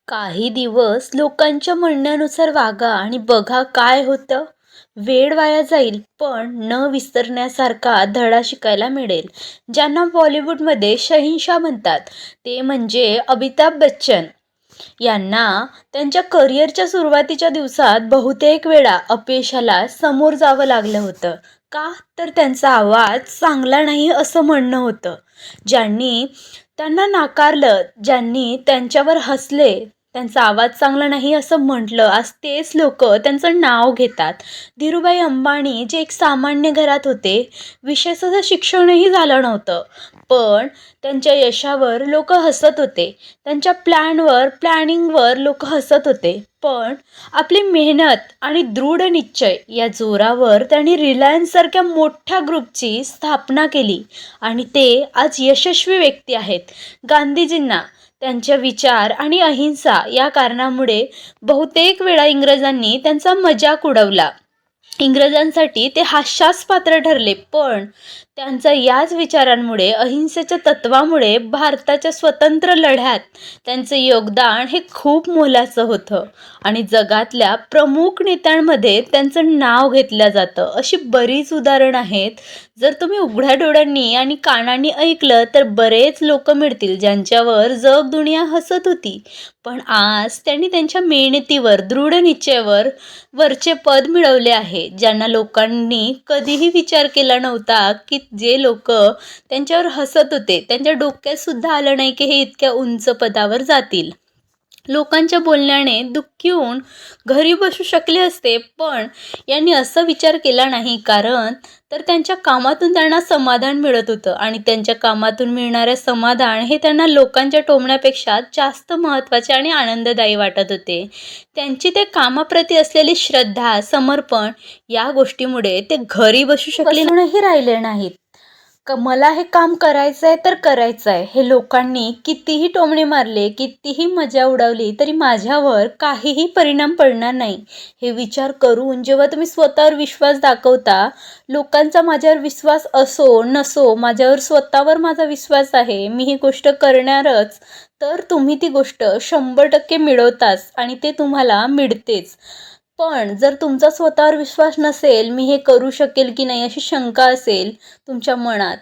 काही दिवस लोकांच्या म्हणण्यानुसार वागा आणि बघा काय होतं. वेळ वाया जाईल पण न विसरण्यासारखा धडा शिकायला मिळेल. ज्यांना बॉलिवूडमध्ये शहिंशाह म्हणतात ते म्हणजे अमिताभ बच्चन यांना त्यांच्या करिअरच्या सुरुवातीच्या दिवसात बहुतेक वेळा अपयशाला समोर जावं लागलं होतं. का? तर त्यांचा आवाज चांगला नाही असं म्हणणं होतं. ज्यांनी त्यांना नाकारलं, ज्यांनी त्यांच्यावर हसले, त्यांचा आवाज चांगला नाही असं म्हटलं, आज तेच लोक त्यांचं नाव घेतात. धीरूभाई अंबानी जे एक सामान्य घरात होते, विशेषतः शिक्षणही झालं नव्हतं, पण त्यांच्या यशावर लोक हसत होते. त्यांच्या प्लॅनिंगवर लोक हसत होते. पण आपली मेहनत आणि दृढ निश्चय या जोरावर त्यांनी रिलायन्ससारख्या मोठ्या ग्रुपची स्थापना केली आणि ते आज यशस्वी व्यक्ती आहेत. गांधीजींना त्यांचे विचार आणि अहिंसा या कारणामुळे बहुतेक वेळा इंग्रजांनी त्यांचा मजाक उडवला. इंग्रजांसाठी ते हास्यास्पद ठरले, पण त्यांच्या याच विचारांमुळे, अहिंसेच्या तत्वामुळे भारताच्या स्वतंत्र लढ्यात त्यांचे योगदान हे खूप मोलाचं होतं आणि जगातल्या प्रमुख नेत्यांमध्ये त्यांचं नाव घेतलं जातं. अशी बरीच उदाहरणं आहेत. जर तुम्ही उघड्या डोळ्यांनी आणि कानांनी ऐकलं तर बरेच लोक मिळतील ज्यांच्यावर जग दुनिया हसत होती, पण आज त्यांनी त्यांच्या मेहनतीवर, दृढ निश्चयावर वरचे पद मिळवले आहे. ज्यांना लोकांनी कधीही विचार केला नव्हता की जे लोक त्यांच्यावर हसत होते त्यांच्या डोक्यात सुद्धा आलं नाही की हे इतक्या उंच पदावर जातील. लोकांच्या बोलण्याने दुःखी होऊन घरी बसू शकले असते, पण यांनी असं विचार केला नाही, कारण तर त्यांच्या कामातून त्यांना समाधान मिळत होतं आणि त्यांच्या कामातून मिळणारे समाधान हे त्यांना लोकांच्या टोमण्यापेक्षा जास्त महत्त्वाचे आणि आनंददायी वाटत होते. त्यांची ते कामाप्रती असलेली श्रद्धा, समर्पण या गोष्टीमुळे ते घरी बसू शकले राहिले नाहीत. मला हे काम करायचं आहे तर करायचं आहे. हे लोकांनी कितीही टोमणे मारले, कितीही मजा उडवली तरी माझ्यावर काहीही परिणाम पडणार नाही. हे विचार करून जेव्हा तुम्ही स्वतःवर विश्वास दाखवता, लोकांचा माझ्यावर विश्वास असो नसो, माझ्यावर स्वतःवर माझा विश्वास आहे, मी ही गोष्ट करणारच, तर तुम्ही ती गोष्ट 100% मिळवताच आणि ते तुम्हाला मिळतेच. पण जर तुमचा स्वतःवर विश्वास नसेल, मी हे करू शकेल की नाही अशी शंका असेल तुमच्या मनात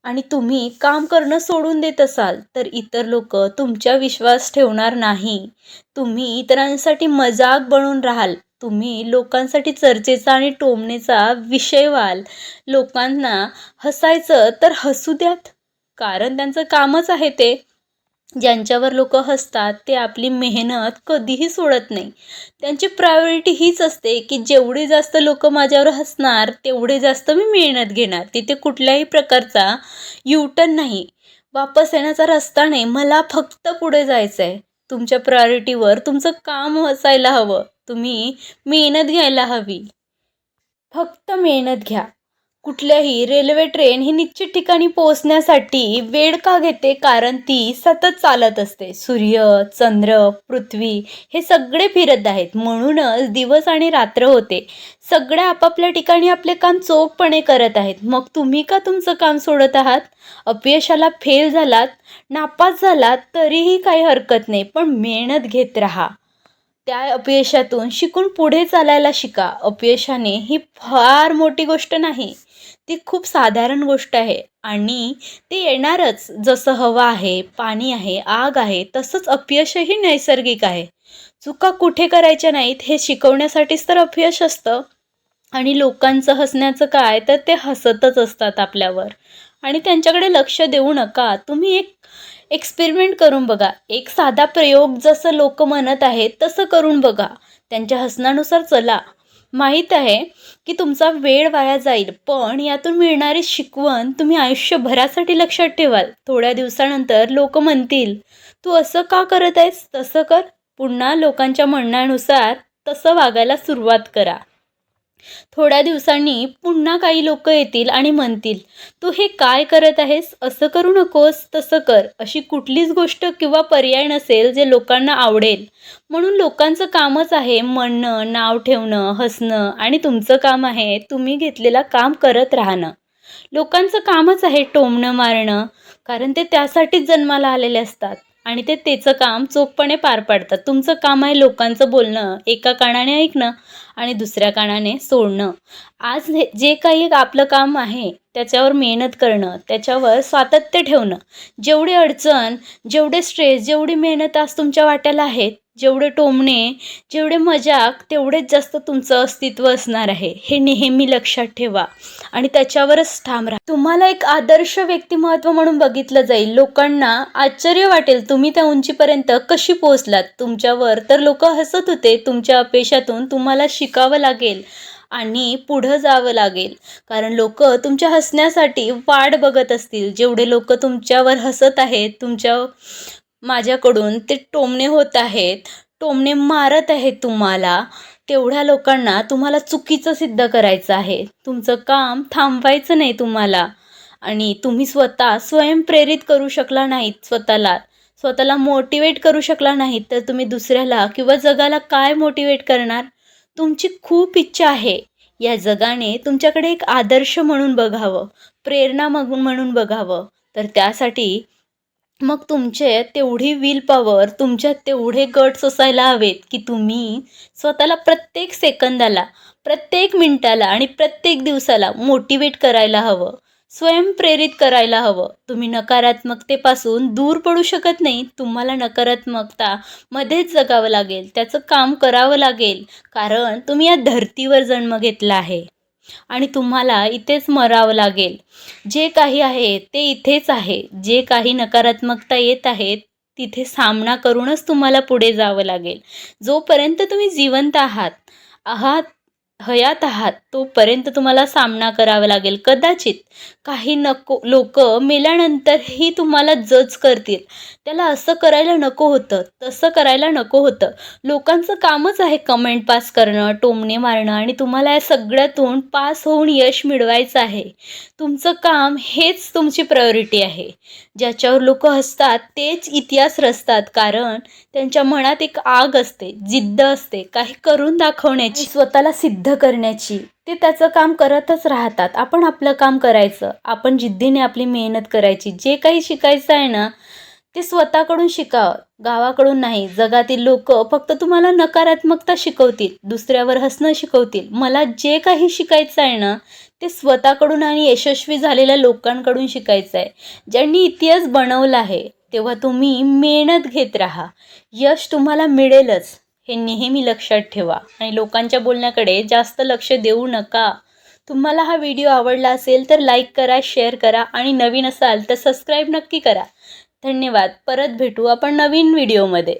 आणि तुम्ही काम करणं सोडून देत असाल, तर इतर लोक तुमच्या विश्वास ठेवणार नाही. तुम्ही इतरांसाठी मजाक बनून राहाल. तुम्ही लोकांसाठी चर्चेचा आणि टोमणेचा विषय व्हाल. लोकांना हसायचं तर हसू द्यात, कारण त्यांचं कामच आहे ते. ज्यांच्यावर लोक हसतात ते आपली मेहनत कधीही सोडत नाही. त्यांची प्रायोरिटी हीच असते की जेवढे जास्त लोक माझ्यावर हसणार तेवढे जास्त मी मेहनत घेणार. तिथे कुठल्याही प्रकारचा युटर्न नाही, वापस येण्याचा रस्ता नाही. मला फक्त पुढे जायचं आहे. तुमच्या प्रायोरिटीवर तुमचं काम असायला हवं. तुम्ही मेहनत घ्यायला हवी. फक्त मेहनत घ्या. कुठल्याही रेल्वे ट्रेन ही निश्चित ठिकाणी पोहोचण्यासाठी वेळ का घेते? कारण ती सतत चालत असते. सूर्य, चंद्र, पृथ्वी हे सगळे फिरत आहेत, म्हणूनच दिवस आणि रात्र होते. सगळे आपापल्या ठिकाणी आपले काम चोखपणे करत आहेत. मग तुम्ही का तुमचं काम सोडत आहात? अपयशाला फेल झालात, नापास झालात तरीही काही हरकत नाही, पण मेहनत घेत राहा. त्या अपयशातून शिकून पुढे चालायला शिका. अपयशाने ही फार मोठी गोष्ट नाही, ती खूप साधारण गोष्ट आहे आणि ते येणारच. जसं हवा आहे, पाणी आहे, आग आहे, तसंच अपयशही नैसर्गिक आहे. चुका कुठे करायच्या नाहीत हे शिकवण्यासाठीच तर अपयश असतं. आणि लोकांचं हसण्याचं काय, तर ते हसतच असतात आपल्यावर आणि त्यांच्याकडे लक्ष देऊ नका. तुम्ही एक एक्सपेरिमेंट करून बघा. एक साधा प्रयोग जसं लोक म्हणत आहेत तसं करून बघा. त्यांच्या हसण्यानुसार चला. माहीत आहे की तुमचा वेळ वाया जाईल, पण यातून मिळणारी शिकवण तुम्ही आयुष्यभरासाठी लक्षात ठेवाल. थोड्या दिवसानंतर लोक म्हणतील, तू असं का करत आहेस? तसं कर. पुन्हा लोकांच्या म्हणण्यानुसार तसं वागायला सुरुवात करा. थोड्या दिवसांनी पुन्हा काही लोक येतील आणि म्हणतील, तू हे काय करत आहेस? असं करू नकोस, तसं कर. अशी कुठलीच गोष्ट किंवा पर्याय नसेल जे लोकांना आवडेल. म्हणून लोकांचं कामच आहे म्हणणं, नाव ठेवणं, हसणं आणि तुमचं काम आहे तुम्ही घेतलेलं काम करत राहणं. लोकांचं कामच आहे टोमणं मारणं, कारण ते त्यासाठीच जन्माला आलेले असतात आणि ते त्याचं काम चोखपणे पार पाडतात. तुमचं काम आहे लोकांचं बोलणं एका कानाने ऐकणं आणि दुसऱ्या कानाने सोडणं. आज जे काही आपलं काम आहे त्याच्यावर मेहनत करणं, त्याच्यावर सातत्य ठेवणं. जेवढी अडचण, जेवढे स्ट्रेस, जेवढी मेहनत आज तुमच्या वाट्याला आहेत, जेवढे टोमणे, जेवढे मजाक, तेवढेच जास्त तुमचं अस्तित्व असणार आहे. हे नेहमी लक्षात ठेवा आणि त्याच्यावरच ठाम राहा. तुम्हाला एक आदर्श व्यक्तिमत्व म्हणून बघितलं जाईल. लोकांना आश्चर्य वाटेल तुम्ही त्या उंचीपर्यंत कशी पोहोचलात. तुमच्यावर तर लोक हसत होते. तुमच्या अपयशातून तुम्हाला शिकावं लागेल आणि पुढं जावं लागेल, कारण लोक तुमच्या हसण्यासाठी वाट बघत असतील. जेवढे लोक तुमच्यावर हसत आहेत, माझ्याकडून ते टोमणे होत आहेत, टोमणे मारत आहेत तुम्हाला, तेवढ्या लोकांना तुम्हाला चुकीचं सिद्ध करायचं आहे. तुमचं काम थांबवायचं नाही तुम्हाला. आणि तुम्ही स्वतः स्वयंप्रेरित करू शकला नाहीत स्वतःला मोटिवेट करू शकला नाहीत, तर तुम्ही दुसऱ्याला किंवा जगाला काय मोटिवेट करणार. तुमची खूप इच्छा आहे या जगाने तुमच्याकडे एक आदर्श म्हणून बघावं, प्रेरणा म्हणून बघावं. तर त्यासाठी मग तुमचे तेवढी विल पॉवर, तुमच्यात तेवढे गट्स असायला हवेत की तुम्ही स्वतःला प्रत्येक सेकंदाला, प्रत्येक मिनिटाला आणि प्रत्येक दिवसाला मोटिवेट करायला हवं, स्वयंप्रेरित करायला हवं. तुम्ही नकारात्मकतेपासून दूर पडू शकत नाही. तुम्हाला नकारात्मकता मध्येच जगावं लागेल, त्याचं काम करावं लागेल, कारण तुम्ही या धर्तीवर जन्म घेतला आहे आणि तुम्हाला इथेच मरावं लागेल. जे काही आहे ते इथेच आहे. जे काही नकारात्मकता येत आहेत तिथे सामना करूनच तुम्हाला पुढे जावं लागेल. जोपर्यंत तुम्ही जिवंत आहात आहात हयात आहात तोपर्यंत तुम्हाला सामना करावा लागेल. कदाचित काही लोक मेल्यानंतरही तुम्हाला जज करतील. त्याला असं करायला नको होतं, तसं करायला नको होतं. लोकांचं कामच आहे कमेंट पास करणं, टोमणे मारणं आणि तुम्हाला या सगळ्यातून पास होऊन यश मिळवायचं आहे. तुमचं काम हेच तुमची प्रायोरिटी आहे. ज्याच्यावर लोक हसतात तेच इतिहास रचतात, कारण त्यांच्या मनात एक आग असते, जिद्द असते काही करून दाखवण्याची, स्वतःला सिद्ध करण्याची. ते त्याचं काम करतच राहतात. आपण आपलं काम करायचं, आपण जिद्दीने आपली मेहनत करायची. जे काही शिकायचं आहे ना ते स्वतःकडून शिकावं, गावाकडून नाही. जगातील लोक फक्त तुम्हाला नकारात्मकता शिकवतील, दुसऱ्यावर हसणं शिकवतील. मला जे काही शिकायचं आहे ना ते स्वतःकडून आणि यशस्वी झालेल्या लोकांकडून शिकायचं आहे, ज्यांनी इतिहास बनवला आहे. तेव्हा तुम्ही मेहनत घेत राहा, यश तुम्हाला मिळेलच. हे नेहमी लक्षात ठेवा आणि लोकांच्या बोलण्याकडे जास्त लक्ष देऊ नका. तुम्हाला हा व्हिडिओ आवडला असेल तर लाईक करा, शेअर करा आणि नवीन असाल तर सबस्क्राईब नक्की करा. धन्यवाद. परत भेटू आपण नवीन व्हिडिओमध्ये.